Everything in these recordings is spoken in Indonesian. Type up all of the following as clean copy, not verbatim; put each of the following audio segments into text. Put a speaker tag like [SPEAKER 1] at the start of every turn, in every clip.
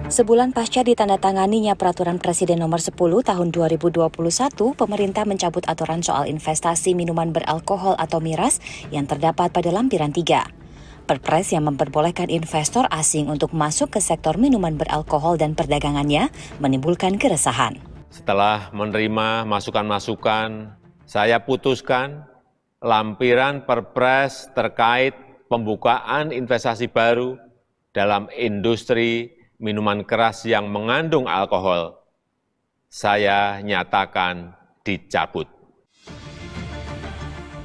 [SPEAKER 1] Sebulan pasca ditandatanganinya Peraturan Presiden Nomor 10 Tahun 2021, pemerintah mencabut aturan soal investasi minuman beralkohol atau miras yang terdapat pada lampiran 3. Perpres yang memperbolehkan investor asing untuk masuk ke sektor minuman beralkohol dan perdagangannya menimbulkan keresahan.
[SPEAKER 2] Setelah menerima masukan-masukan, saya putuskan lampiran Perpres terkait pembukaan investasi baru dalam industri minuman keras yang mengandung alkohol, saya nyatakan dicabut.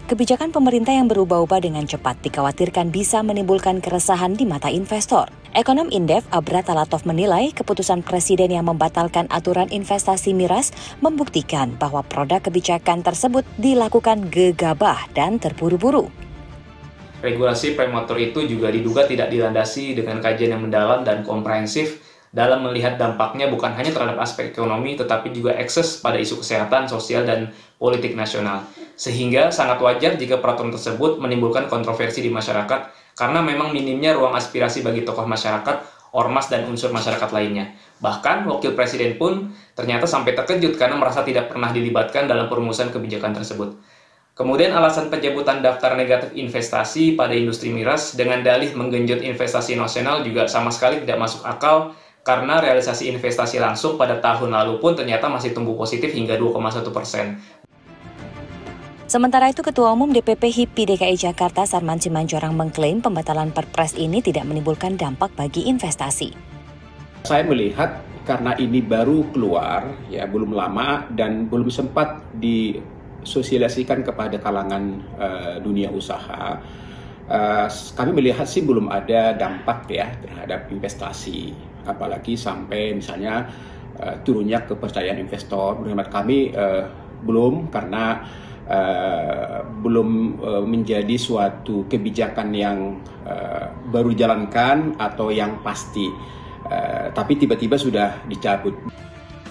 [SPEAKER 1] Kebijakan pemerintah yang berubah-ubah dengan cepat dikhawatirkan bisa menimbulkan keresahan di mata investor. Ekonom Indef Abra Talatov menilai keputusan Presiden yang membatalkan aturan investasi miras membuktikan bahwa produk kebijakan tersebut dilakukan gegabah dan terburu-buru.
[SPEAKER 3] Regulasi premotor itu juga diduga tidak dilandasi dengan kajian yang mendalam dan komprehensif dalam melihat dampaknya bukan hanya terhadap aspek ekonomi, tetapi juga ekses pada isu kesehatan, sosial, dan politik nasional. Sehingga sangat wajar jika peraturan tersebut menimbulkan kontroversi di masyarakat, karena memang minimnya ruang aspirasi bagi tokoh masyarakat, ormas, dan unsur masyarakat lainnya. Bahkan, Wakil Presiden pun ternyata sampai terkejut karena merasa tidak pernah dilibatkan dalam perumusan kebijakan tersebut. Kemudian alasan pencabutan daftar negatif investasi pada industri miras dengan dalih menggenjot investasi nasional juga sama sekali tidak masuk akal karena realisasi investasi langsung pada tahun lalu pun ternyata masih tumbuh positif hingga 2,1%.
[SPEAKER 1] Sementara itu, Ketua Umum DPP HIPI DKI Jakarta Sarman Simanjorang mengklaim pembatalan Perpres ini tidak menimbulkan dampak bagi investasi.
[SPEAKER 4] Saya melihat karena ini baru keluar, ya belum lama dan belum sempat disosialisasikan kepada kalangan dunia usaha. Kami melihat sih belum ada dampak ya terhadap investasi, apalagi sampai misalnya turunnya kepercayaan investor. Menurut kami belum, karena belum menjadi suatu kebijakan yang baru dijalankan atau yang pasti, tapi tiba-tiba sudah dicabut.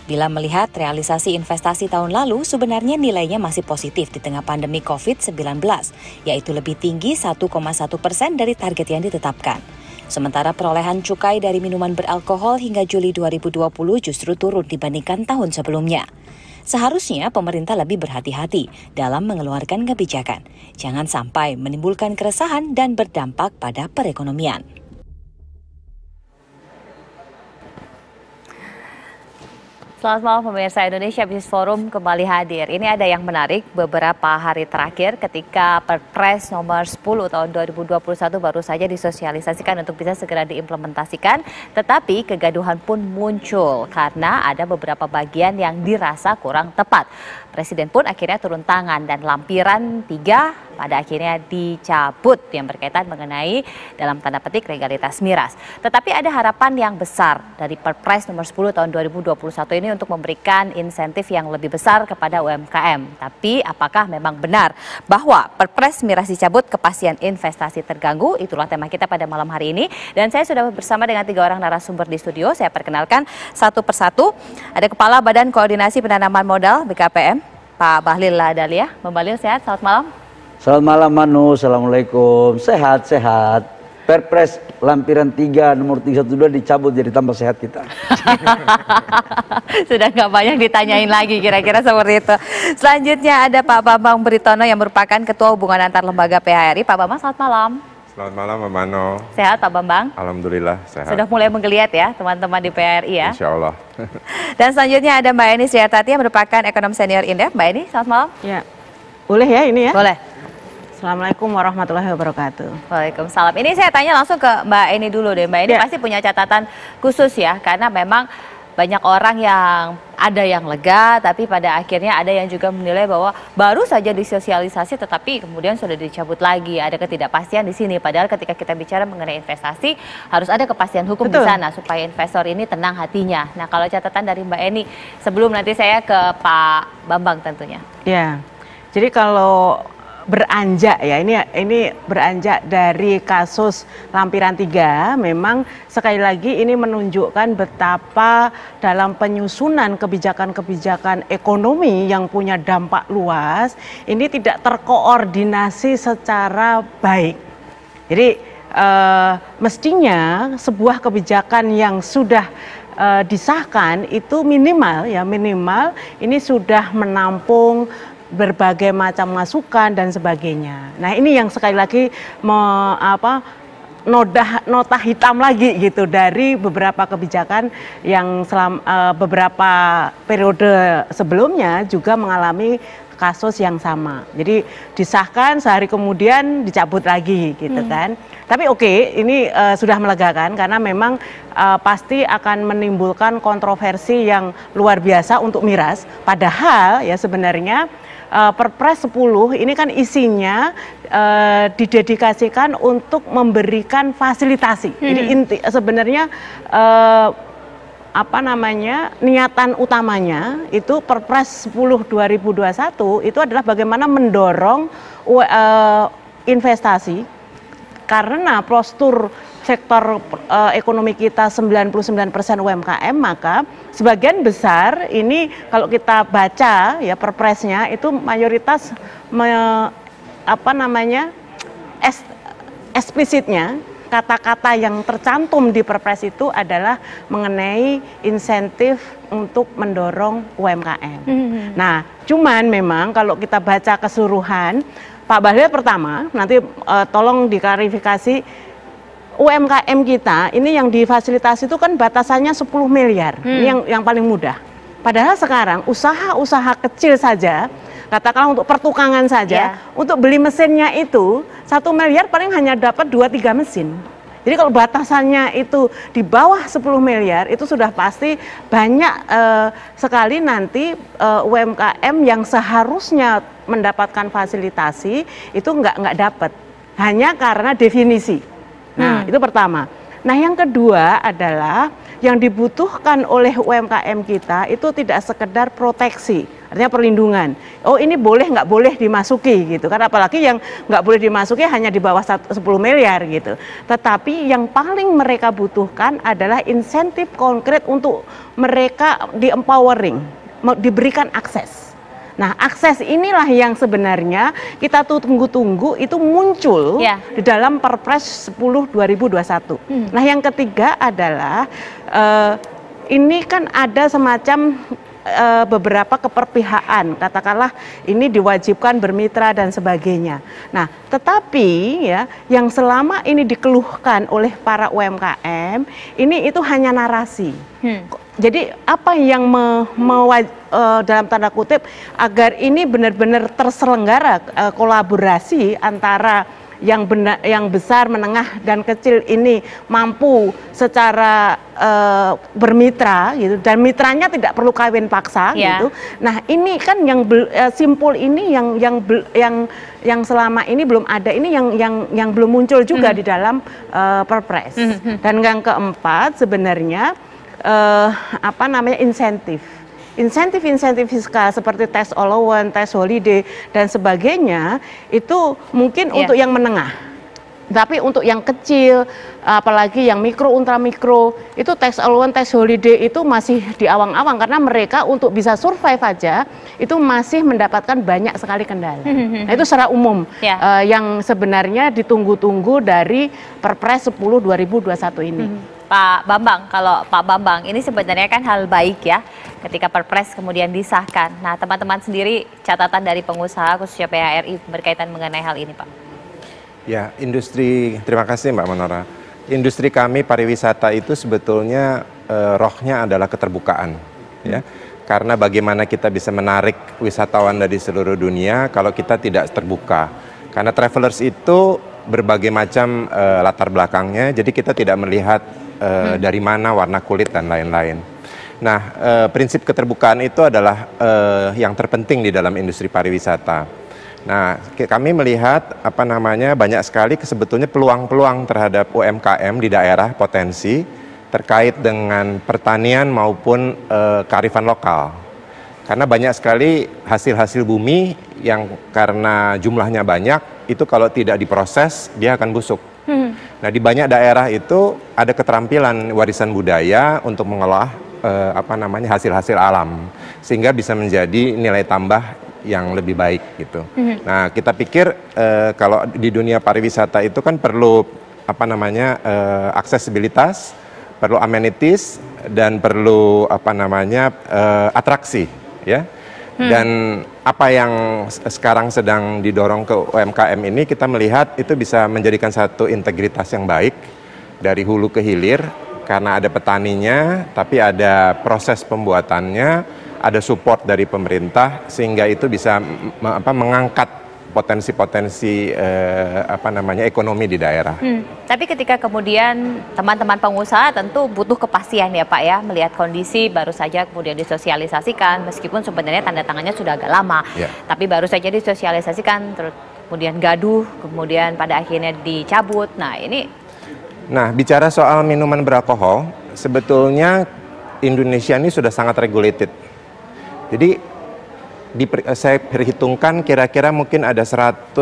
[SPEAKER 1] Bila melihat realisasi investasi tahun lalu, sebenarnya nilainya masih positif di tengah pandemi COVID-19, yaitu lebih tinggi 1,1% dari target yang ditetapkan. Sementara perolehan cukai dari minuman beralkohol hingga Juli 2020 justru turun dibandingkan tahun sebelumnya. Seharusnya pemerintah lebih berhati-hati dalam mengeluarkan kebijakan. Jangan sampai menimbulkan keresahan dan berdampak pada perekonomian. Selamat malam pemirsa, Indonesia Business Forum kembali hadir. Ini ada yang menarik beberapa hari terakhir ketika Perpres nomor 10 tahun 2021 baru saja disosialisasikan untuk bisa segera diimplementasikan. Tetapi kegaduhan pun muncul karena ada beberapa bagian yang dirasa kurang tepat. Presiden pun akhirnya turun tangan dan lampiran 3 pada akhirnya dicabut yang berkaitan mengenai dalam tanda petik legalitas miras. Tetapi ada harapan yang besar dari Perpres nomor 10 tahun 2021 ini untuk memberikan insentif yang lebih besar kepada UMKM. Tapi apakah memang benar bahwa Perpres miras dicabut, kepastian investasi terganggu? Itulah tema kita pada malam hari ini. Dan saya sudah bersama dengan 3 orang narasumber di studio. Saya perkenalkan satu persatu. Ada Kepala Badan Koordinasi Penanaman Modal BKPM, Pak Bahlil Lahadalia. Bang Bahlil, sehat? Selamat malam.
[SPEAKER 5] Selamat malam Manu, Assalamualaikum. Sehat-sehat. Perpres lampiran 3 nomor 312 dicabut jadi tambah sehat kita.
[SPEAKER 1] Sudah nggak banyak ditanyain lagi, kira-kira seperti itu. Selanjutnya ada Pak Bambang Britono yang merupakan Ketua Hubungan Antar Lembaga PHRI. Pak Bambang, selamat malam.
[SPEAKER 6] Selamat malam Mbak Mano.
[SPEAKER 1] Sehat Pak Bambang?
[SPEAKER 6] Alhamdulillah sehat.
[SPEAKER 1] Sudah mulai menggeliat ya teman-teman di PHRI ya?
[SPEAKER 6] Insya Allah. Dan
[SPEAKER 1] selanjutnya ada Mbak Eni Srihartati yang merupakan Ekonom Senior Indef. Mbak Eni, selamat malam.
[SPEAKER 7] Ya, boleh ya ini ya?
[SPEAKER 1] Boleh.
[SPEAKER 7] Assalamualaikum warahmatullahi wabarakatuh.
[SPEAKER 1] Waalaikumsalam. Ini saya tanya langsung ke Mbak Eni dulu deh. Mbak Eni pasti punya catatan khusus ya, karena memang banyak orang yang ada yang lega, tapi pada akhirnya ada yang juga menilai bahwa baru saja disosialisasi tetapi kemudian sudah dicabut lagi. Ada ketidakpastian di sini. Padahal ketika kita bicara mengenai investasi harus ada kepastian hukum di sana supaya investor ini tenang hatinya. Nah, kalau catatan dari Mbak Eni sebelum nanti saya ke Pak Bambang tentunya.
[SPEAKER 7] Ya. Jadi kalau beranjak ya, ini beranjak dari kasus lampiran 3, memang sekali lagi ini menunjukkan betapa dalam penyusunan kebijakan-kebijakan ekonomi yang punya dampak luas ini tidak terkoordinasi secara baik. Jadi mestinya sebuah kebijakan yang sudah disahkan itu minimal ini sudah menampung berbagai macam masukan dan sebagainya. Nah ini yang sekali lagi nota hitam lagi gitu dari beberapa kebijakan yang beberapa periode sebelumnya juga mengalami kasus yang sama. Jadi disahkan sehari kemudian dicabut lagi gitu kan. Tapi ini sudah melegakan karena memang pasti akan menimbulkan kontroversi yang luar biasa untuk miras. Padahal ya sebenarnya Perpres 10 ini kan isinya didedikasikan untuk memberikan fasilitasi. Jadi sebenarnya niatan utamanya itu Perpres 10 2021 itu adalah bagaimana mendorong investasi karena postur sektor ekonomi kita 99% UMKM, maka sebagian besar ini kalau kita baca ya perpresnya itu mayoritas eksplisitnya kata-kata yang tercantum di perpres itu adalah mengenai insentif untuk mendorong UMKM. Nah, cuman memang kalau kita baca keseluruhan, Pak Bahlil pertama, nanti tolong diklarifikasi, UMKM kita ini yang difasilitasi itu kan batasannya 10 miliar, ini yang paling mudah. Padahal sekarang usaha-usaha kecil saja, katakanlah untuk pertukangan saja, untuk beli mesinnya itu 1 miliar paling hanya dapat 2-3 mesin. Jadi kalau batasannya itu di bawah 10 miliar itu sudah pasti banyak sekali nanti UMKM yang seharusnya mendapatkan fasilitasi itu nggak dapat hanya karena definisi. Nah itu pertama. Nah yang kedua adalah yang dibutuhkan oleh UMKM kita itu tidak sekedar proteksi, artinya perlindungan. Oh ini boleh nggak boleh dimasuki gitu kan, apalagi yang nggak boleh dimasuki hanya di bawah 10 miliar gitu. Tetapi yang paling mereka butuhkan adalah insentif konkret untuk mereka di-empowering, diberikan akses. Nah, akses inilah yang sebenarnya kita tunggu-tunggu itu muncul di dalam Perpres 10 2021. Nah, yang ketiga adalah ini kan ada semacam beberapa keperpihakan, katakanlah ini diwajibkan bermitra dan sebagainya. Nah, tetapi ya yang selama ini dikeluhkan oleh para UMKM ini itu hanya narasi. Jadi apa yang dalam tanda kutip agar ini benar-benar terselenggara kolaborasi antara yang besar, menengah dan kecil ini mampu secara bermitra gitu, dan mitranya tidak perlu kawin paksa gitu. Nah ini kan yang simpul ini yang selama ini belum ada, ini yang belum muncul juga di dalam Perpres. Dan yang keempat sebenarnya insentif fiskal seperti tax allowance, tax holiday dan sebagainya itu mungkin untuk yang menengah. Tapi untuk yang kecil, apalagi yang mikro, ultra mikro, itu tax allowance, tax holiday itu masih di awang-awang karena mereka untuk bisa survive aja itu masih mendapatkan banyak sekali kendala. Nah itu secara umum yang sebenarnya ditunggu-tunggu dari Perpres 10 2021 ini.
[SPEAKER 1] Pak Bambang, kalau Pak Bambang ini sebenarnya kan hal baik ya ketika Perpres kemudian disahkan. Nah teman-teman sendiri catatan dari pengusaha khususnya PHRI berkaitan mengenai hal ini Pak.
[SPEAKER 6] Ya, terima kasih Mbak Manora. Industri kami pariwisata itu sebetulnya rohnya adalah keterbukaan. Ya. Karena bagaimana kita bisa menarik wisatawan dari seluruh dunia kalau kita tidak terbuka. Karena travelers itu berbagai macam latar belakangnya, jadi kita tidak melihat dari mana warna kulit dan lain-lain. Nah, prinsip keterbukaan itu adalah yang terpenting di dalam industri pariwisata. Nah, kami melihat banyak sekali sebetulnya peluang-peluang terhadap UMKM di daerah potensi terkait dengan pertanian maupun kearifan lokal. Karena banyak sekali hasil-hasil bumi yang karena jumlahnya banyak itu kalau tidak diproses dia akan busuk. Nah di banyak daerah itu ada keterampilan warisan budaya untuk mengolah hasil-hasil alam sehingga bisa menjadi nilai tambah yang lebih baik gitu. Nah kita pikir kalau di dunia pariwisata itu kan perlu aksesibilitas, perlu amenities, dan perlu atraksi, ya. Dan apa yang sekarang sedang didorong ke UMKM ini kita melihat itu bisa menjadikan satu integritas yang baik dari hulu ke hilir karena ada petaninya, tapi ada proses pembuatannya, ada support dari pemerintah sehingga itu bisa mengangkat potensi-potensi ekonomi di daerah.
[SPEAKER 1] Tapi ketika kemudian teman-teman pengusaha tentu butuh kepastian ya Pak ya, melihat kondisi baru saja kemudian disosialisasikan, meskipun sebenarnya tanda tangannya sudah agak lama, tapi baru saja disosialisasikan, kemudian gaduh, kemudian pada akhirnya dicabut.
[SPEAKER 6] Nah, bicara soal minuman beralkohol, sebetulnya Indonesia ini sudah sangat regulated. Jadi saya perhitungkan kira-kira mungkin ada 189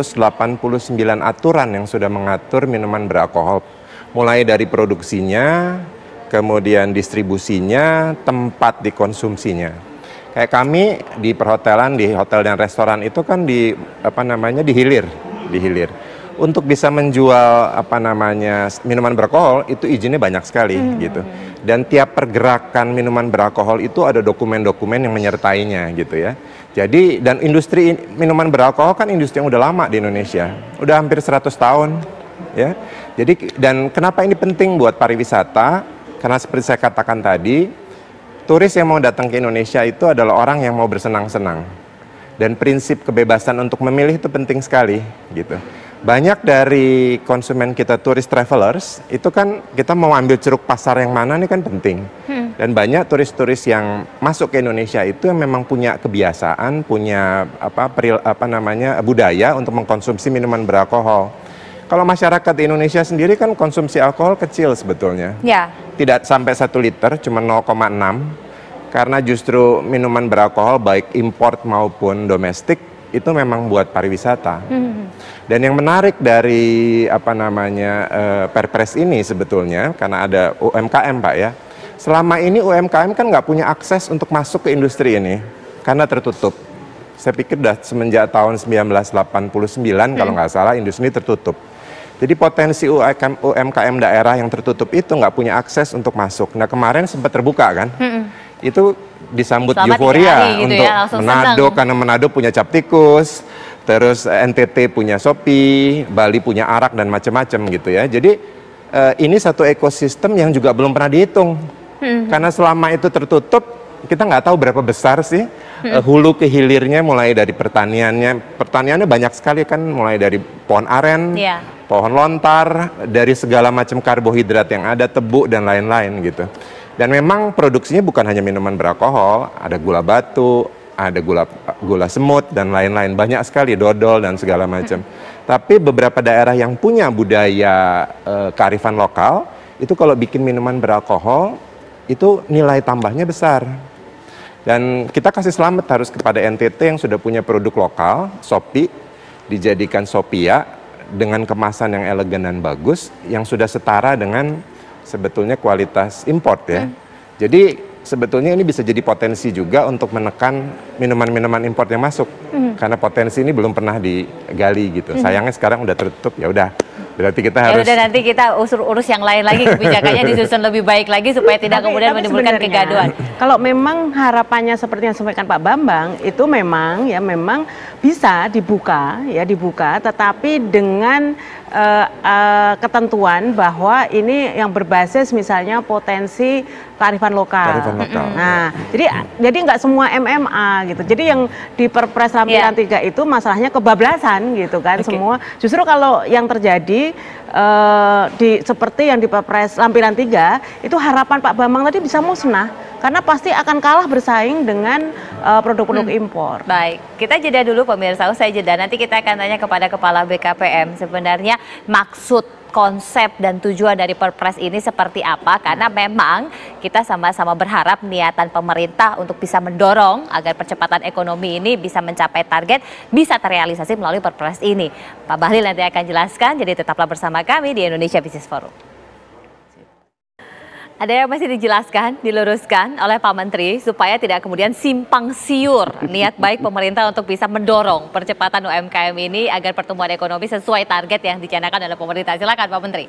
[SPEAKER 6] aturan yang sudah mengatur minuman beralkohol. Mulai dari produksinya, kemudian distribusinya, tempat dikonsumsinya. Kayak kami di perhotelan, di hotel dan restoran itu kan dihilir. Untuk bisa menjual minuman beralkohol itu izinnya banyak sekali gitu. Dan tiap pergerakan minuman beralkohol itu ada dokumen-dokumen yang menyertainya gitu ya. Jadi dan industri minuman beralkohol kan industri yang udah lama di Indonesia, udah hampir 100 tahun ya. Jadi dan kenapa ini penting buat pariwisata? Karena seperti saya katakan tadi, turis yang mau datang ke Indonesia itu adalah orang yang mau bersenang-senang. Dan prinsip kebebasan untuk memilih itu penting sekali gitu. Banyak dari konsumen kita turis travelers itu kan kita mau ambil ceruk pasar yang mana ini kan penting. Dan banyak turis-turis yang masuk ke Indonesia itu yang memang punya kebiasaan, punya budaya untuk mengkonsumsi minuman beralkohol. Kalau masyarakat di Indonesia sendiri kan konsumsi alkohol kecil sebetulnya. Ya. Tidak sampai 1 liter, cuma 0,6. Karena justru minuman beralkohol baik import maupun domestik itu memang buat pariwisata. Dan yang menarik dari Perpres ini sebetulnya karena ada UMKM Pak ya. Selama ini UMKM kan nggak punya akses untuk masuk ke industri ini karena tertutup. Saya pikir sudah semenjak tahun 1989 kalau nggak salah industri ini tertutup. Jadi potensi UMKM daerah yang tertutup itu nggak punya akses untuk masuk. Nah kemarin sempat terbuka kan? Itu disambut euforia gitu untuk ya, Manado karena Manado punya cap tikus, terus NTT punya Shopee, Bali punya arak dan macam-macam gitu ya. Jadi ini satu ekosistem yang juga belum pernah dihitung. Karena selama itu tertutup, kita nggak tahu berapa besar sih hulu ke hilirnya mulai dari pertaniannya. Pertaniannya banyak sekali kan, mulai dari pohon aren, pohon lontar, dari segala macam karbohidrat yang ada, tebu dan lain-lain gitu. Dan memang produksinya bukan hanya minuman beralkohol, ada gula batu, ada gula semut dan lain-lain, banyak sekali dodol dan segala macam. Tapi beberapa daerah yang punya budaya kearifan lokal itu kalau bikin minuman beralkohol itu nilai tambahnya besar. Dan kita kasih selamat harus kepada NTT yang sudah punya produk lokal, Shopee, dijadikan Shopia dengan kemasan yang elegan dan bagus, yang sudah setara dengan sebetulnya kualitas import ya. Jadi sebetulnya ini bisa jadi potensi juga untuk menekan minuman-minuman import yang masuk. Karena potensi ini belum pernah digali gitu. Sayangnya sekarang udah tertutup, ya udah. Berarti kita harus...
[SPEAKER 1] Ya udah nanti kita urus yang lain lagi, kebijakannya disusun lebih baik lagi supaya tidak kemudian menimbulkan kegaduhan.
[SPEAKER 7] Kalau memang harapannya seperti yang disampaikan Pak Bambang, itu memang bisa dibuka, tetapi dengan ketentuan bahwa ini yang berbasis misalnya potensi kearifan lokal. Nah, jadi nggak semua MMA gitu. Jadi yang di Perpres Lampiran 3 itu masalahnya kebablasan gitu kan semua. Justru kalau yang terjadi seperti yang di Perpres Lampiran 3 itu harapan Pak Bambang tadi bisa musnah karena pasti akan kalah bersaing dengan produk-produk impor.
[SPEAKER 1] Baik, kita jeda dulu pemirsa, usai jeda nanti kita akan tanya kepada Kepala BKPM sebenarnya maksud, konsep dan tujuan dari Perpres ini seperti apa, karena memang kita sama-sama berharap niatan pemerintah untuk bisa mendorong agar percepatan ekonomi ini bisa mencapai target, bisa terrealisasi melalui Perpres ini. Pak Bahlil nanti akan jelaskan, jadi tetaplah bersama kami di Indonesia Business Forum. Ada yang masih dijelaskan, diluruskan oleh Pak Menteri supaya tidak kemudian simpang siur niat baik pemerintah untuk bisa mendorong percepatan UMKM ini agar pertumbuhan ekonomi sesuai target yang dicanangkan oleh pemerintah. Silakan Pak Menteri.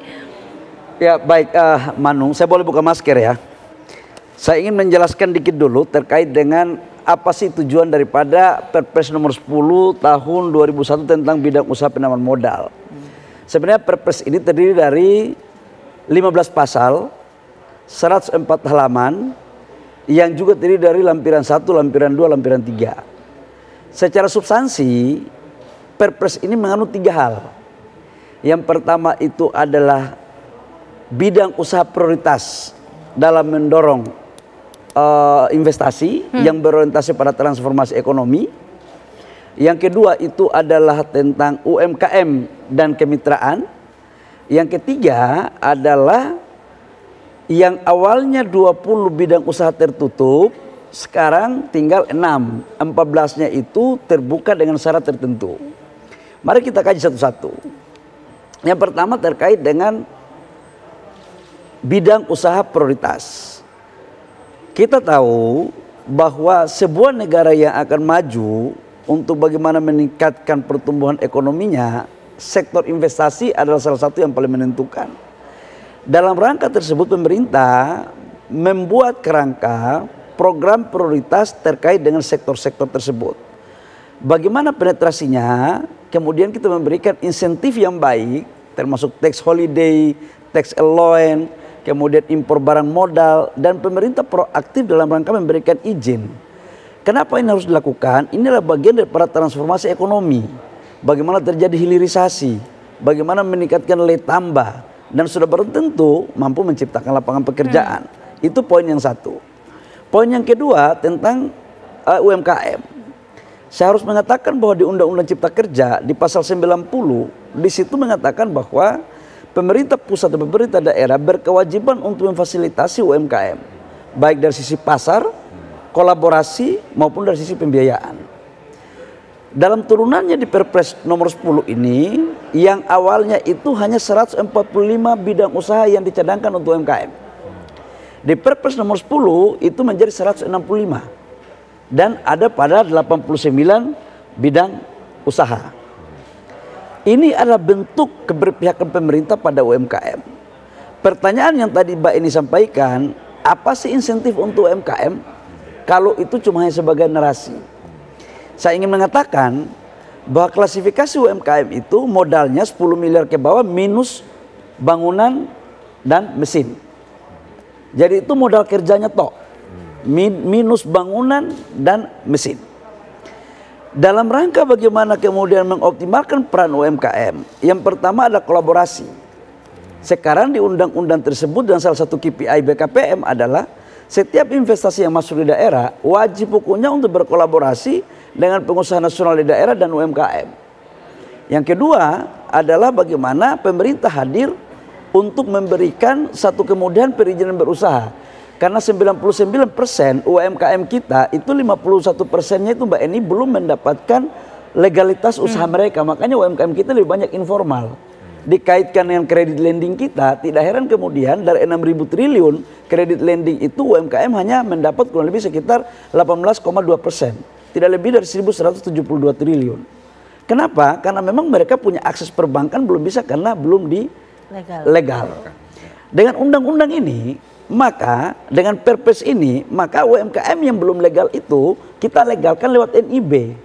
[SPEAKER 5] Ya baik, Manu, saya boleh buka masker ya. Saya ingin menjelaskan dikit dulu terkait dengan apa sih tujuan daripada Perpres nomor 10 tahun 2001 tentang bidang usaha penanaman modal. Sebenarnya Perpres ini terdiri dari 15 pasal, 104 halaman, yang juga terdiri dari lampiran 1, lampiran 2, lampiran 3. Secara substansi, Perpres ini mengandung 3 hal. Yang pertama itu adalah bidang usaha prioritas dalam mendorong investasi yang berorientasi pada transformasi ekonomi. Yang kedua itu adalah tentang UMKM dan kemitraan. Yang ketiga adalah yang awalnya 20 bidang usaha tertutup, sekarang tinggal 6. 14-nya itu terbuka dengan syarat tertentu. Mari kita kaji satu-satu. Yang pertama terkait dengan bidang usaha prioritas. Kita tahu bahwa sebuah negara yang akan maju untuk bagaimana meningkatkan pertumbuhan ekonominya, sektor investasi adalah salah satu yang paling menentukan. Dalam rangka tersebut pemerintah membuat kerangka program prioritas terkait dengan sektor-sektor tersebut. Bagaimana penetrasinya, kemudian kita memberikan insentif yang baik, termasuk tax holiday, tax allowance, kemudian impor barang modal, dan pemerintah proaktif dalam rangka memberikan izin. Kenapa ini harus dilakukan? Inilah bagian daripada transformasi ekonomi. Bagaimana terjadi hilirisasi, bagaimana meningkatkan nilai tambah, dan sudah barang tentu mampu menciptakan lapangan pekerjaan. Itu poin yang satu. Poin yang kedua tentang UMKM. Saya harus mengatakan bahwa di Undang-Undang Cipta Kerja di pasal 90 di situ mengatakan bahwa pemerintah pusat dan pemerintah daerah berkewajiban untuk memfasilitasi UMKM baik dari sisi pasar, kolaborasi maupun dari sisi pembiayaan. Dalam turunannya di Perpres nomor 10 ini yang awalnya itu hanya 145 bidang usaha yang dicadangkan untuk UMKM. Di Perpres nomor 10 itu menjadi 165. Dan ada pada 89 bidang usaha. Ini adalah bentuk keberpihakan pemerintah pada UMKM. Pertanyaan yang tadi Mbak ini sampaikan, apa sih insentif untuk UMKM kalau itu cuma hanya sebagai narasi? Saya ingin mengatakan bahwa klasifikasi UMKM itu modalnya 10 miliar ke bawah minus bangunan dan mesin. Jadi itu modal kerjanya tok. Minus bangunan dan mesin. Dalam rangka bagaimana kemudian mengoptimalkan peran UMKM, yang pertama adalah kolaborasi. Sekarang di undang-undang tersebut dan salah satu KPI BKPM adalah setiap investasi yang masuk di daerah wajib hukumnya untuk berkolaborasi dengan pengusaha nasional di daerah dan UMKM. Yang kedua adalah bagaimana pemerintah hadir untuk memberikan satu kemudahan perizinan berusaha. Karena 99% UMKM kita itu 51%-nya itu Mbak Eni belum mendapatkan legalitas usaha mereka. Makanya UMKM kita lebih banyak informal. Dikaitkan dengan kredit lending kita, tidak heran kemudian dari 6.000 triliun kredit lending itu UMKM hanya mendapat kurang lebih sekitar 18,2%. Tidak lebih dari 1.172 triliun. Kenapa? Karena memang mereka punya akses perbankan belum bisa karena belum legal. Dengan undang-undang ini, maka dengan Perpres ini, maka UMKM yang belum legal itu kita legalkan lewat NIB.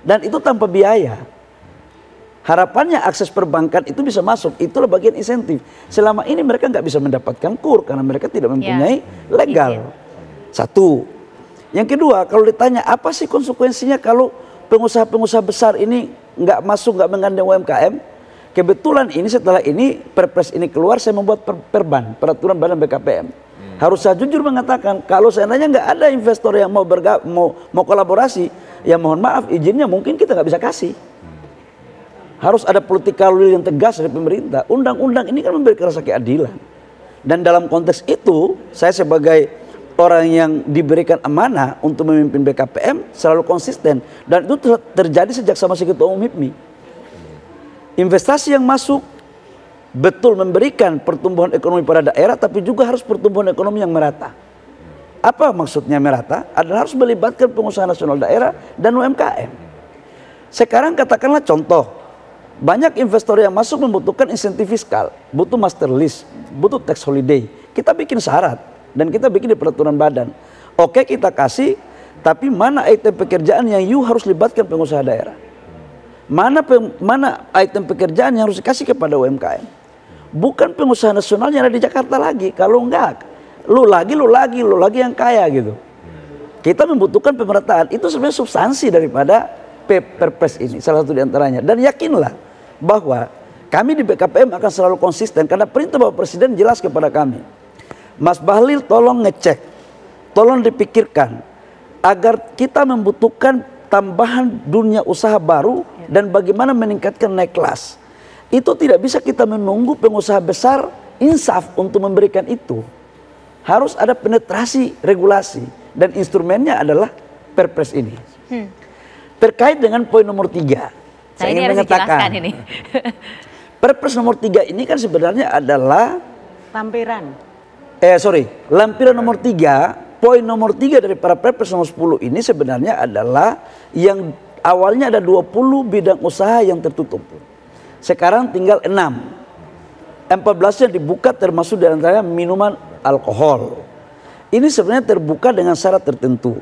[SPEAKER 5] Dan itu tanpa biaya. Harapannya akses perbankan itu bisa masuk, itulah bagian insentif. Selama ini mereka nggak bisa mendapatkan KUR karena mereka tidak mempunyai legal. Satu. Yang kedua, kalau ditanya apa sih konsekuensinya kalau pengusaha-pengusaha besar ini nggak masuk, nggak menggandeng UMKM? Kebetulan ini setelah ini Perpres ini keluar, saya membuat peraturan badan BKPM. Harus saya jujur mengatakan kalau seandainya nggak ada investor yang mau kolaborasi, ya mohon maaf izinnya mungkin kita nggak bisa kasih. Harus ada political will yang tegas dari pemerintah. Undang-undang ini kan memberikan rasa keadilan. Dan dalam konteks itu saya sebagai orang yang diberikan amanah untuk memimpin BKPM selalu konsisten. Dan itu terjadi sejak sama Ketua Umum HIPMI. Investasi yang masuk betul memberikan pertumbuhan ekonomi pada daerah, tapi juga harus pertumbuhan ekonomi yang merata. Apa maksudnya merata? Adalah harus melibatkan pengusaha nasional daerah dan UMKM. Sekarang katakanlah contoh, banyak investor yang masuk membutuhkan insentif fiskal, butuh master lease, butuh tax holiday. Kita bikin syarat. dan kita bikin di peraturan badan. Oke, kita kasih, tapi mana item pekerjaan yang you harus libatkan pengusaha daerah? Mana item pekerjaan yang harus dikasih kepada UMKM? Bukan pengusaha nasional yang ada di Jakarta lagi. Kalau enggak, lu lagi yang kaya gitu. Kita membutuhkan pemerataan. Itu sebenarnya substansi daripada Perpres ini, salah satu diantaranya. Dan yakinlah bahwa kami di BKPM akan selalu konsisten karena perintah Bapak Presiden jelas kepada kami. Mas Bahlil tolong ngecek, tolong dipikirkan agar kita membutuhkan tambahan dunia usaha baru dan bagaimana meningkatkan naik kelas. Itu tidak bisa kita menunggu pengusaha besar insaf untuk memberikan itu. Harus ada penetrasi regulasi dan instrumennya adalah Perpres ini. Terkait dengan poin nomor 3, saya ingin mengatakan ini. Perpres nomor 3 ini kan sebenarnya adalah lampiran nomor 3, poin nomor 3 dari para Perpres nomor 10 ini sebenarnya adalah yang awalnya ada 20 bidang usaha yang tertutup. Sekarang tinggal 6. 14-nya dibuka termasuk diantaranya minuman alkohol. Ini sebenarnya terbuka dengan syarat tertentu.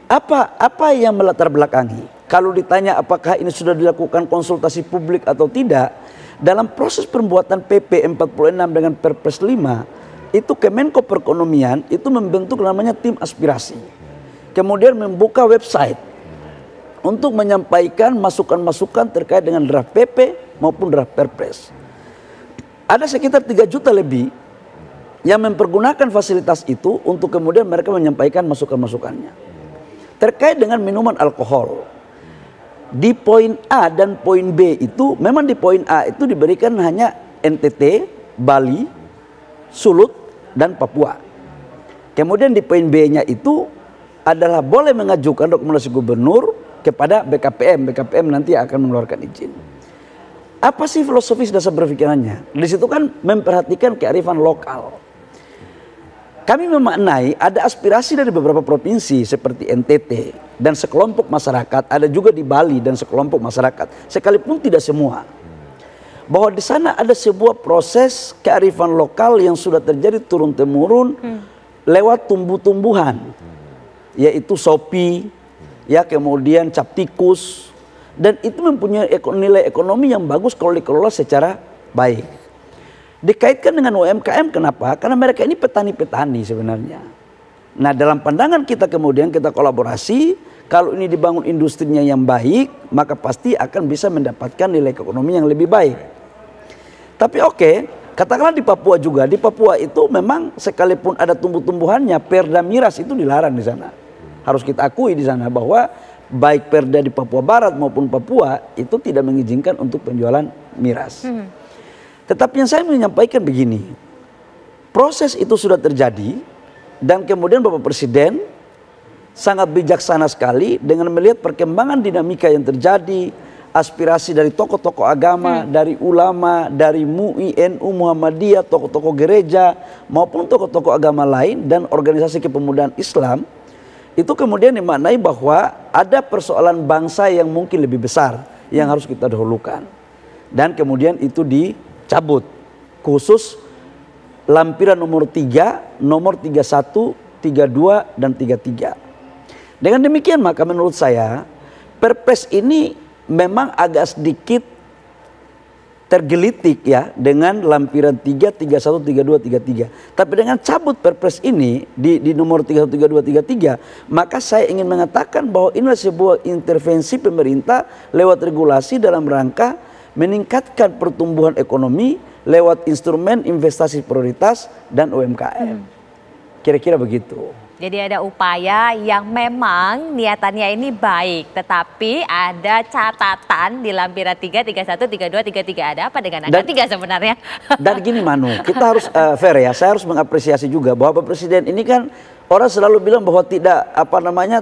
[SPEAKER 5] Apa yang melatar belakangi? Kalau ditanya apakah ini sudah dilakukan konsultasi publik atau tidak, dalam proses pembuatan PP 46 dengan Perpres 5, itu Kemenko Perekonomian itu membentuk namanya tim aspirasi. Kemudian membuka website untuk menyampaikan masukan-masukan terkait dengan draft PP maupun draft Perpres. Ada sekitar 3 juta lebih yang mempergunakan fasilitas itu untuk kemudian mereka menyampaikan masukan-masukannya. Terkait dengan minuman alkohol, di poin A dan poin B itu, memang di poin A itu diberikan hanya NTT, Bali, Sulut, dan Papua. Kemudian di poin B-nya itu adalah boleh mengajukan rekomendasi gubernur kepada BKPM. BKPM nanti akan mengeluarkan izin. Apa sih filosofis dasar berpikirannya? Di situ kan memperhatikan kearifan lokal. Kami memaknai ada aspirasi dari beberapa provinsi seperti NTT dan sekelompok masyarakat, ada juga di Bali dan sekelompok masyarakat, sekalipun tidak semua. Bahwa di sana ada sebuah proses kearifan lokal yang sudah terjadi turun-temurun lewat tumbuh-tumbuhan, yaitu sopi, ya kemudian cap tikus, dan itu mempunyai nilai ekonomi yang bagus kalau dikelola secara baik. Dikaitkan dengan UMKM, kenapa? Karena mereka ini petani-petani sebenarnya. Nah, dalam pandangan kita kemudian kita kolaborasi, kalau ini dibangun industrinya yang baik, maka pasti akan bisa mendapatkan nilai ekonomi yang lebih baik. Tapi oke, katakanlah di Papua juga. Di Papua itu memang sekalipun ada tumbuh-tumbuhannya, perda miras itu dilarang di sana. Harus kita akui di sana bahwa baik perda di Papua Barat maupun Papua itu tidak mengizinkan untuk penjualan miras. Tetapi yang saya menyampaikan begini, proses itu sudah terjadi dan kemudian Bapak Presiden sangat bijaksana sekali dengan melihat perkembangan dinamika yang terjadi, aspirasi dari tokoh-tokoh agama, dari ulama, dari MUI, NU, Muhammadiyah, tokoh-tokoh gereja maupun tokoh-tokoh agama lain dan organisasi kepemudaan Islam, itu kemudian dimaknai bahwa ada persoalan bangsa yang mungkin lebih besar yang harus kita dahulukan. Dan kemudian itu dicabut, khusus lampiran nomor 3, nomor 31, 32, dan 33. Dengan demikian maka menurut saya Perpres ini memang agak sedikit tergelitik ya dengan lampiran 3, 31, 32, 33. Tapi dengan cabut Perpres ini di nomor 31, 32, 33, maka saya ingin mengatakan bahwa inilah sebuah intervensi pemerintah lewat regulasi dalam rangka meningkatkan pertumbuhan ekonomi lewat instrumen investasi prioritas dan UMKM. Kira-kira begitu.
[SPEAKER 1] Jadi ada upaya yang memang niatannya ini baik, tetapi ada catatan di lampiran 3, 31, 32, 33. Ada apa dengan angka 3 sebenarnya?
[SPEAKER 5] Dan gini Manu, kita harus fair ya, saya harus mengapresiasi juga bahwa Bapak Presiden ini kan orang selalu bilang bahwa tidak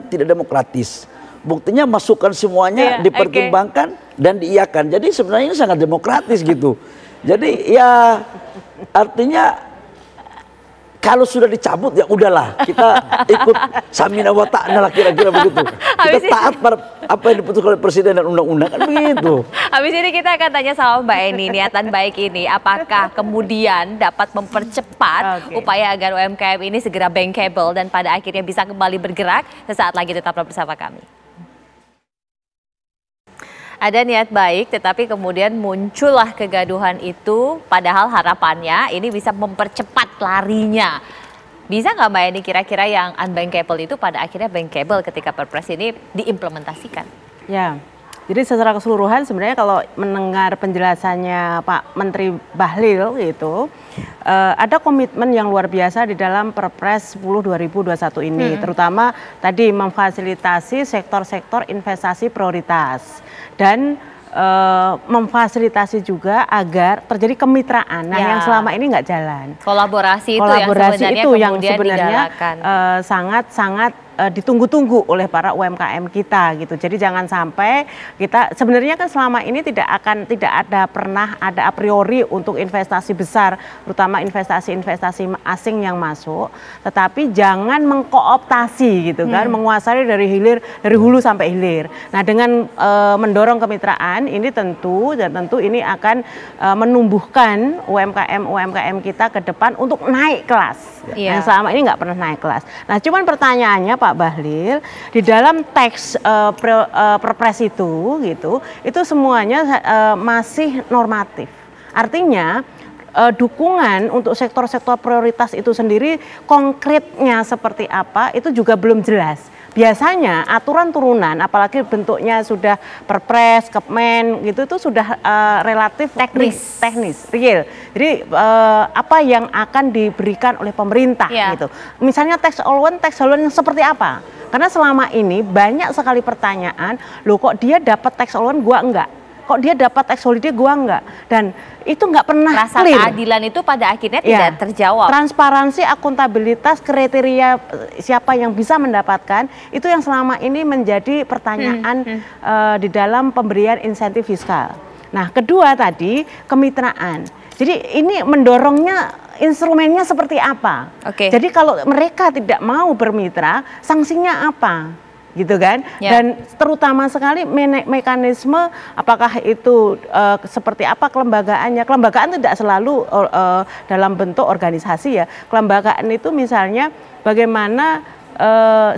[SPEAKER 5] tidak demokratis. Buktinya masukan semuanya dipertimbangkan dan diiyakan. Jadi sebenarnya ini sangat demokratis gitu. Jadi ya artinya Kalau sudah dicabut ya udahlah, kita ikut samina wa ta'na lah, kira-kira begitu. Kita taat pada apa yang diputuskan oleh presiden dan undang-undang, kan begitu.
[SPEAKER 1] Habis ini kita akan tanya sama Mbak Eni, niatan baik ini apakah kemudian dapat mempercepat upaya agar UMKM ini segera bankable dan pada akhirnya bisa kembali bergerak. Sesaat lagi tetaplah bersama kami. Ada niat baik, tetapi kemudian muncullah kegaduhan itu, padahal harapannya ini bisa mempercepat larinya. Bisa nggak Mbak Eni kira-kira yang unbankable itu pada akhirnya bankable ketika Perpres ini diimplementasikan?
[SPEAKER 7] Ya, jadi secara keseluruhan sebenarnya kalau mendengar penjelasannya Pak Menteri Bahlil itu, ada komitmen yang luar biasa di dalam Perpres 10 2021 ini, terutama tadi memfasilitasi sektor-sektor investasi prioritas. Dan memfasilitasi juga agar terjadi kemitraan. Nah, yang selama ini nggak jalan.
[SPEAKER 1] Kolaborasi
[SPEAKER 7] yang sebenarnya sangat-sangat ditunggu-tunggu oleh para UMKM kita gitu. Jadi jangan sampai kita sebenarnya kan selama ini tidak pernah ada a priori untuk investasi besar, terutama investasi asing yang masuk, tetapi jangan mengkooptasi gitu kan, menguasai dari hulu sampai hilir. Nah, dengan mendorong kemitraan ini tentu ini akan menumbuhkan UMKM kita ke depan untuk naik kelas. Yang selama ini nggak pernah naik kelas. Nah, cuman pertanyaannya Pak Bahlil, di dalam teks Perpres itu semuanya masih normatif. Artinya dukungan untuk sektor-sektor prioritas itu sendiri konkretnya seperti apa itu juga belum jelas. Biasanya aturan turunan, apalagi bentuknya sudah Perpres, Kepmen gitu, itu sudah relatif teknis, real. Jadi apa yang akan diberikan oleh pemerintah gitu. Misalnya tax allowance seperti apa? Karena selama ini banyak sekali pertanyaan, loh kok dia dapat tax allowance gua enggak? Kok dia dapat tax holiday gua enggak? Dan itu nggak pernah
[SPEAKER 1] rasa
[SPEAKER 7] clear.
[SPEAKER 1] Keadilan itu pada akhirnya tidak terjawab.
[SPEAKER 7] Transparansi, akuntabilitas, kriteria siapa yang bisa mendapatkan itu yang selama ini menjadi pertanyaan di dalam pemberian insentif fiskal. Nah, kedua tadi kemitraan. Jadi ini mendorongnya instrumennya seperti apa? Jadi kalau mereka tidak mau bermitra, sanksinya apa? Gitu kan, dan terutama sekali mekanisme apakah itu seperti apa kelembagaannya. Kelembagaan tidak selalu dalam bentuk organisasi ya. Kelembagaan itu misalnya bagaimana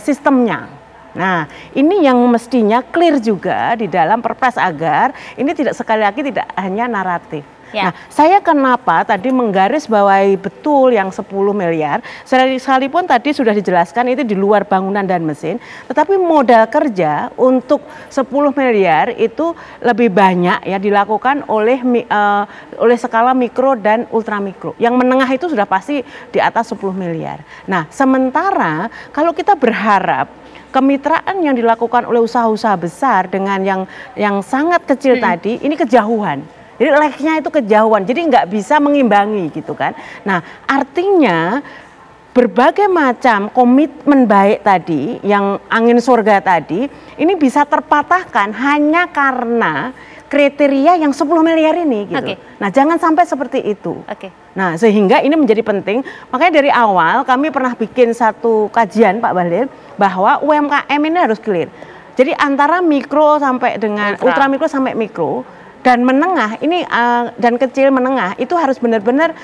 [SPEAKER 7] sistemnya. Nah, ini yang mestinya clear juga di dalam Perpres agar ini sekali lagi tidak hanya naratif. Nah, saya kenapa tadi menggarisbawahi betul yang 10 miliar, sekalipun tadi sudah dijelaskan itu di luar bangunan dan mesin, tetapi modal kerja untuk 10 miliar itu lebih banyak ya dilakukan oleh skala mikro dan ultramikro. Yang menengah itu sudah pasti di atas 10 miliar. Nah, sementara kalau kita berharap kemitraan yang dilakukan oleh usaha-usaha besar dengan yang sangat kecil tadi, ini kejauhan. Jadi lag-nya itu kejauhan, jadi nggak bisa mengimbangi gitu kan. Nah, artinya berbagai macam komitmen baik tadi, yang angin surga tadi, ini bisa terpatahkan hanya karena kriteria yang 10 miliar ini gitu. Nah, jangan sampai seperti itu. Nah, sehingga ini menjadi penting, makanya dari awal kami pernah bikin satu kajian Pak Bahlil, bahwa UMKM ini harus clear. Jadi antara mikro sampai dengan ultramikro sampai mikro, dan menengah ini dan kecil menengah itu harus benar-benar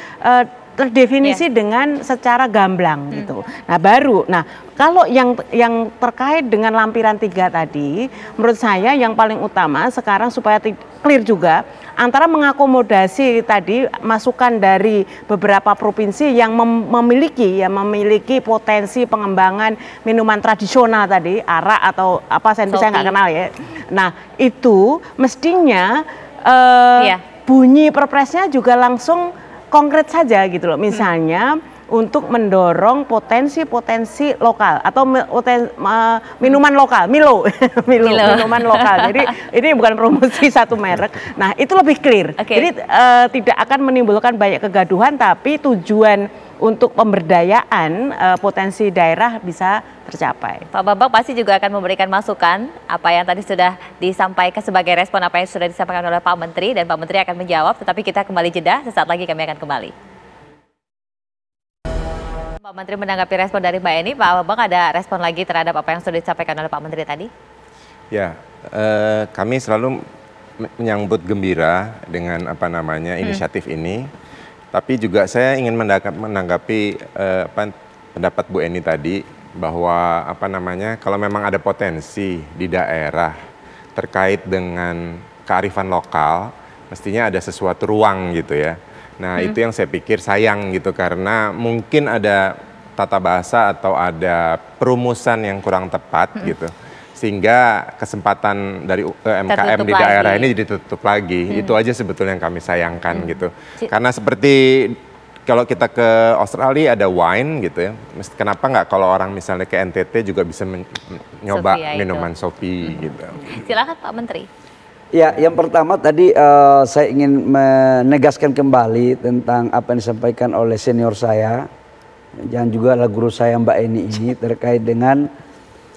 [SPEAKER 7] terdefinisi dengan secara gamblang gitu. Nah, kalau yang terkait dengan lampiran 3 tadi, menurut saya yang paling utama sekarang supaya clear juga antara mengakomodasi tadi masukan dari beberapa provinsi yang memiliki potensi pengembangan minuman tradisional tadi, arak atau apa saya nggak kenal ya. Nah, itu mestinya bunyi Perpresnya juga langsung konkret saja gitu loh. Misalnya untuk mendorong potensi lokal atau minuman lokal, Milo, minuman lokal. Jadi ini bukan promosi satu merek. Nah, itu lebih clear. Jadi tidak akan menimbulkan banyak kegaduhan, tapi tujuan untuk pemberdayaan potensi daerah bisa tercapai.
[SPEAKER 1] Pak Bambang pasti juga akan memberikan masukan apa yang tadi sudah disampaikan sebagai respon apa yang sudah disampaikan oleh Pak Menteri, dan Pak Menteri akan menjawab, tetapi kita kembali jeda, sesaat lagi kami akan kembali. Pak Menteri menanggapi respon dari Mbak Eni, Pak Bambang ada respon lagi terhadap apa yang sudah disampaikan oleh Pak Menteri tadi?
[SPEAKER 6] Ya, kami selalu menyambut gembira dengan inisiatif ini. Tapi juga saya ingin menanggapi pendapat Bu Eni tadi bahwa kalau memang ada potensi di daerah terkait dengan kearifan lokal, mestinya ada sesuatu ruang gitu ya. Nah itu yang saya pikir sayang gitu, karena mungkin ada tata bahasa atau ada perumusan yang kurang tepat gitu. Sehingga kesempatan dari UMKM di daerah ini ditutup lagi. Itu aja sebetulnya yang kami sayangkan gitu. Karena seperti kalau kita ke Australia ada wine gitu ya. Kenapa nggak kalau orang misalnya ke NTT juga bisa nyoba minuman Sophie gitu.
[SPEAKER 1] Silakan Pak Menteri.
[SPEAKER 5] Ya, yang pertama tadi saya ingin menegaskan kembali tentang apa yang disampaikan oleh senior saya dan juga guru saya Mbak Eni ini terkait dengan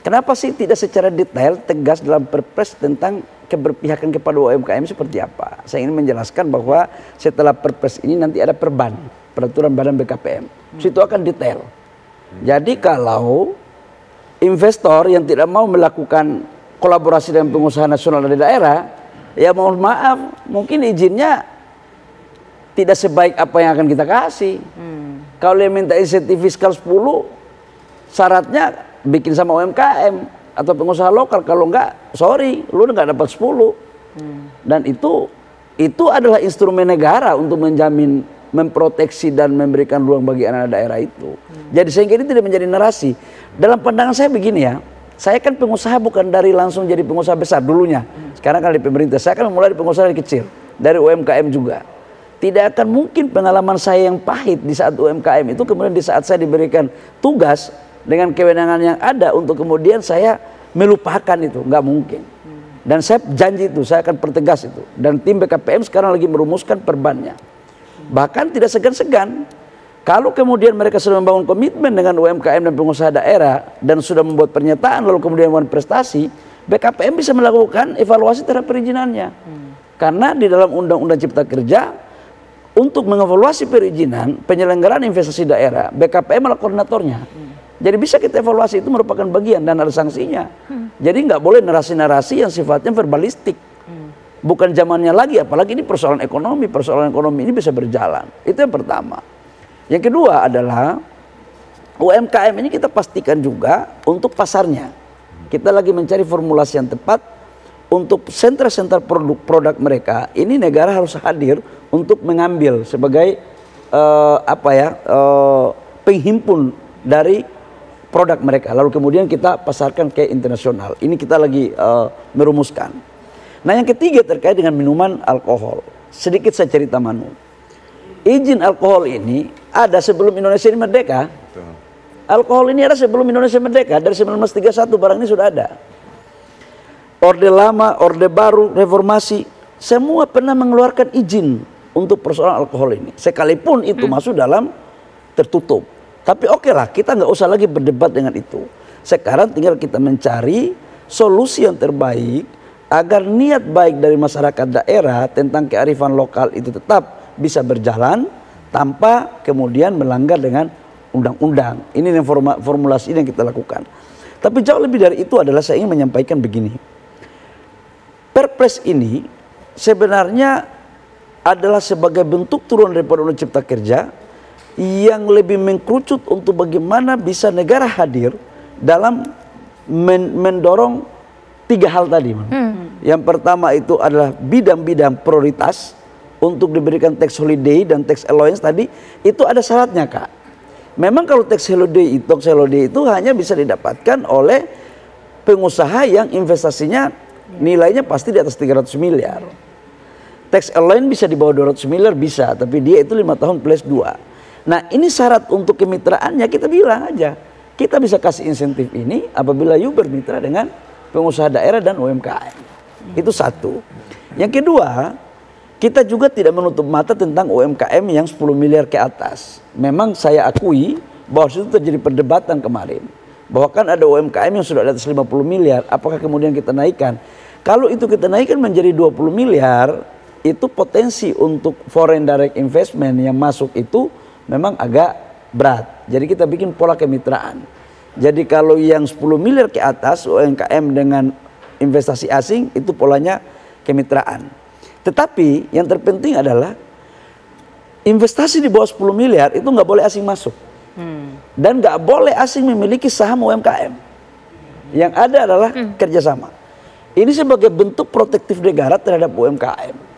[SPEAKER 5] kenapa sih tidak secara detail tegas dalam Perpres tentang keberpihakan kepada UMKM seperti apa. Saya ingin menjelaskan bahwa setelah Perpres ini nanti ada peraturan Badan BKPM. Situ akan detail. Jadi kalau investor yang tidak mau melakukan kolaborasi dengan pengusaha nasional dari daerah, ya mohon maaf, mungkin izinnya tidak sebaik apa yang akan kita kasih. Kalau dia minta insentif fiskal 10, syaratnya bikin sama UMKM atau pengusaha lokal. Kalau enggak, sorry, lu nggak dapat 10. Dan itu adalah instrumen negara untuk menjamin, memproteksi dan memberikan ruang bagi anak daerah itu. Jadi sehingga ini tidak menjadi narasi. Dalam pandangan saya begini ya, saya kan pengusaha bukan dari langsung jadi pengusaha besar dulunya. Sekarang kan di pemerintah, saya kan mulai dari pengusaha dari kecil, dari UMKM juga. Tidak akan mungkin pengalaman saya yang pahit di saat UMKM itu kemudian di saat saya diberikan tugas dengan kewenangan yang ada untuk kemudian saya melupakan itu, nggak mungkin. Dan saya janji itu, saya akan pertegas itu. Dan tim BKPM sekarang lagi merumuskan perbannya. Bahkan tidak segan-segan. Kalau kemudian mereka sudah membangun komitmen dengan UMKM dan pengusaha daerah dan sudah membuat pernyataan lalu kemudian membuat prestasi, BKPM bisa melakukan evaluasi terhadap perizinannya. Karena di dalam Undang-Undang Cipta Kerja untuk mengevaluasi perizinan penyelenggaraan investasi daerah, BKPM adalah koordinatornya. Jadi bisa kita evaluasi, itu merupakan bagian dan ada sanksinya. Jadi nggak boleh narasi-narasi yang sifatnya verbalistik. Bukan zamannya lagi, apalagi ini persoalan ekonomi ini bisa berjalan. Itu yang pertama. Yang kedua adalah UMKM ini kita pastikan juga untuk pasarnya. Kita lagi mencari formulasi yang tepat untuk sentra-sentra produk mereka. Ini negara harus hadir untuk mengambil sebagai penghimpun dari produk mereka. Lalu kemudian kita pasarkan ke internasional. Ini kita lagi merumuskan. Nah yang ketiga terkait dengan minuman alkohol. Sedikit saya cerita Manu. Izin alkohol ini ada sebelum Indonesia ini merdeka. Alkohol ini ada sebelum Indonesia merdeka. Dari 1931 barang ini sudah ada. Orde Lama, Orde Baru, Reformasi, semua pernah mengeluarkan izin untuk persoalan alkohol ini. Sekalipun itu masuk dalam tertutup. Tapi oke lah, kita nggak usah lagi berdebat dengan itu. Sekarang tinggal kita mencari solusi yang terbaik agar niat baik dari masyarakat daerah tentang kearifan lokal itu tetap bisa berjalan tanpa kemudian melanggar dengan undang-undang. Ini yang formulasi yang kita lakukan. Tapi jauh lebih dari itu adalah saya ingin menyampaikan begini. Perpres ini sebenarnya adalah sebagai bentuk turun daripada Undang Cipta Kerja yang lebih mengkerucut untuk bagaimana bisa negara hadir dalam mendorong 3 hal tadi. Yang pertama itu adalah bidang-bidang prioritas untuk diberikan tax holiday dan tax allowance tadi, itu ada syaratnya Kak. Memang kalau tax holiday itu hanya bisa didapatkan oleh pengusaha yang investasinya nilainya pasti di atas 300 miliar. Tax allowance bisa di bawah 200 miliar bisa, tapi dia itu 5 tahun plus 2. Nah ini syarat untuk kemitraannya, kita bilang aja. Kita bisa kasih insentif ini apabila you bermitra dengan pengusaha daerah dan UMKM. Itu satu. Yang kedua, kita juga tidak menutup mata tentang UMKM yang 10 miliar ke atas. Memang saya akui bahwa itu terjadi perdebatan kemarin. Bahwa kan ada UMKM yang sudah di atas 50 miliar, apakah kemudian kita naikkan? Kalau itu kita naikkan menjadi 20 miliar, itu potensi untuk foreign direct investment yang masuk itu memang agak berat. Jadi kita bikin pola kemitraan. Jadi kalau yang 10 miliar ke atas UMKM dengan investasi asing itu polanya kemitraan. Tetapi yang terpenting adalah investasi di bawah 10 miliar itu nggak boleh asing masuk. Dan nggak boleh asing memiliki saham UMKM. Yang ada adalah kerjasama. Ini sebagai bentuk protektif negara terhadap UMKM.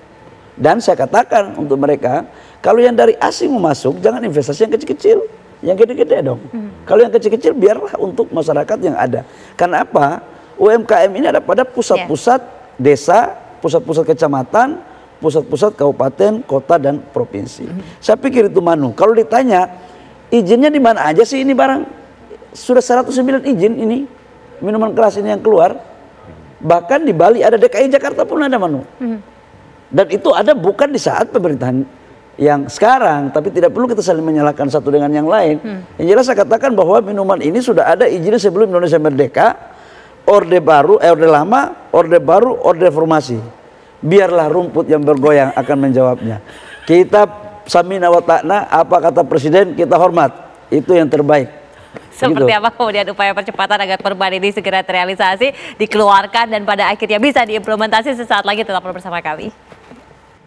[SPEAKER 5] Dan saya katakan untuk mereka, kalau yang dari asing mau masuk, jangan investasi yang kecil-kecil, yang gede-gede dong. Kalau yang kecil-kecil biarlah untuk masyarakat yang ada. Karena apa? UMKM ini ada pada pusat-pusat desa, pusat-pusat kecamatan, pusat-pusat kabupaten, kota, dan provinsi. Saya pikir itu Manu. Kalau ditanya, izinnya di mana aja sih ini barang? Sudah 109 izin ini, minuman keras ini yang keluar. Bahkan di Bali ada, DKI Jakarta pun ada Manu. Dan itu ada bukan di saat pemerintahan yang sekarang, tapi tidak perlu kita saling menyalahkan satu dengan yang lain. Yang jelas saya katakan bahwa minuman ini sudah ada izinnya sebelum Indonesia merdeka. Orde baru, orde lama, orde baru, orde reformasi. Biarlah rumput yang bergoyang akan menjawabnya. Kita samina wa ta'na, apa kata presiden kita hormat. Itu yang terbaik.
[SPEAKER 1] Seperti apa kemudian upaya percepatan agar perubahan ini segera terrealisasi, dikeluarkan dan pada akhirnya bisa diimplementasi sesaat lagi, tetap bersama kami.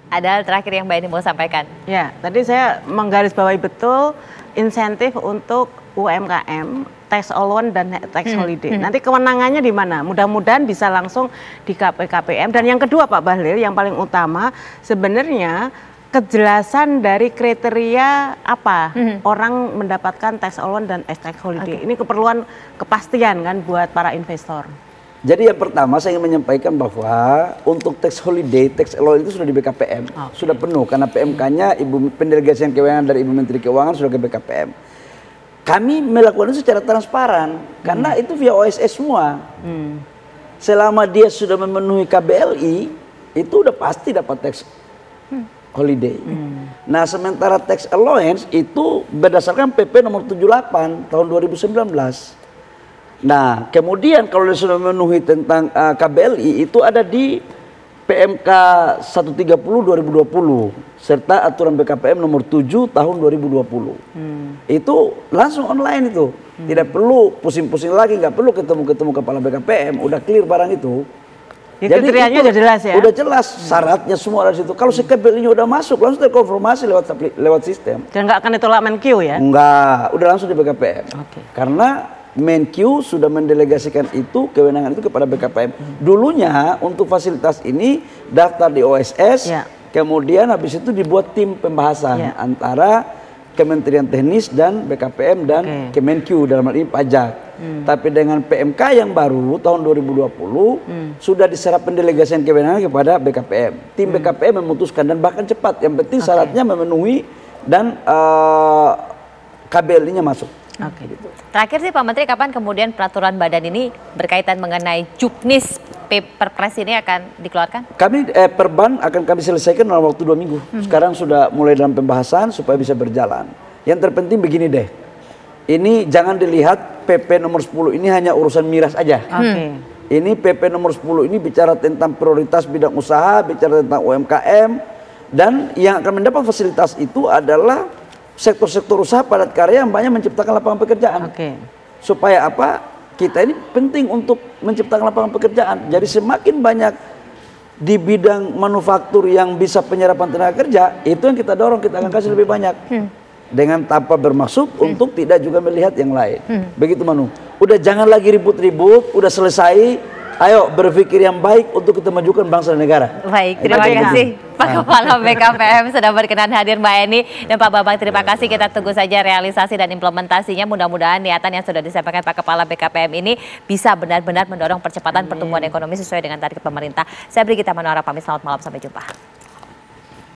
[SPEAKER 1] Ada terakhir yang Mbak Eni mau sampaikan?
[SPEAKER 7] Ya, tadi saya menggarisbawahi betul insentif untuk UMKM, tax allowance dan tax holiday. Nanti kewenangannya di mana? Mudah-mudahan bisa langsung di KPKPM. Dan yang kedua Pak Bahlil, yang paling utama sebenarnya kejelasan dari kriteria apa orang mendapatkan tax allowance dan tax holiday. Ini keperluan kepastian kan buat para investor.
[SPEAKER 5] Jadi yang pertama saya ingin menyampaikan bahwa untuk tax holiday, tax allowance itu sudah di BKPM, sudah penuh karena PMK-nya pendelegasian kewenangan dari Ibu Menteri Keuangan sudah ke BKPM. Kami melakukan itu secara transparan karena itu via OSS semua. Selama dia sudah memenuhi KBLI, itu udah pasti dapat tax holiday. Nah, sementara tax allowance itu berdasarkan PP nomor 78 tahun 2019. Nah, kemudian kalau sudah memenuhi tentang KBLI itu ada di PMK 130 2020 serta aturan BKPM nomor 7 tahun 2020. Itu langsung online itu. Tidak perlu pusing-pusing lagi, nggak perlu ketemu-ketemu kepala BKPM, udah clear barang itu.
[SPEAKER 7] Jadi kriterianya udah jelas ya?
[SPEAKER 5] Udah jelas, syaratnya semua ada di situ. Kalau KBLI-nya udah masuk, langsung terkonfirmasi lewat sistem.
[SPEAKER 7] Dan nggak akan ditolak Menkyu ya?
[SPEAKER 5] Enggak, udah langsung di BKPM. Karena Menkyu sudah mendelegasikan itu, kewenangan itu kepada BKPM. Dulunya untuk fasilitas ini daftar di OSS, kemudian habis itu dibuat tim pembahasan antara Kementerian Teknis dan BKPM dan Kemenkyu dalam hal ini pajak. Tapi dengan PMK yang baru tahun 2020 sudah diserap pendelegasian kewenangan kepada BKPM. Tim BKPM memutuskan dan bahkan cepat. Yang penting syaratnya memenuhi dan KBLI-nya masuk.
[SPEAKER 1] Gitu. Terakhir sih Pak Menteri, kapan kemudian peraturan badan ini berkaitan mengenai juknis Perpres ini akan dikeluarkan? Kami
[SPEAKER 5] Perban akan kami selesaikan dalam waktu 2 minggu. Sekarang sudah mulai dalam pembahasan supaya bisa berjalan. Yang terpenting begini deh, ini jangan dilihat PP nomor 10 ini hanya urusan miras aja. Ini PP nomor 10 ini bicara tentang prioritas bidang usaha, bicara tentang UMKM, dan yang akan mendapat fasilitas itu adalah sektor-sektor usaha padat karya yang banyak menciptakan lapangan pekerjaan. Supaya apa? Kita ini penting untuk menciptakan lapangan pekerjaan. Jadi semakin banyak di bidang manufaktur yang bisa penyerapan tenaga kerja, itu yang kita dorong, kita akan kasih lebih banyak. Dengan tanpa bermaksud untuk tidak juga melihat yang lain. Begitu Manu. Udah jangan lagi ribut-ribut, udah selesai. Ayo berpikir yang baik untuk kita majukan bangsa dan negara.
[SPEAKER 1] Baik, terima kasih Pak Kepala BKPM sudah berkenan hadir, Mbak Eni dan Pak Bambang. Terima kasih, kita tunggu saja realisasi dan implementasinya. Mudah-mudahan niatan yang sudah disampaikan Pak Kepala BKPM ini bisa benar-benar mendorong percepatan pertumbuhan ekonomi sesuai dengan target pemerintah. Saya Brigita Manuara pamit, selamat malam, sampai jumpa.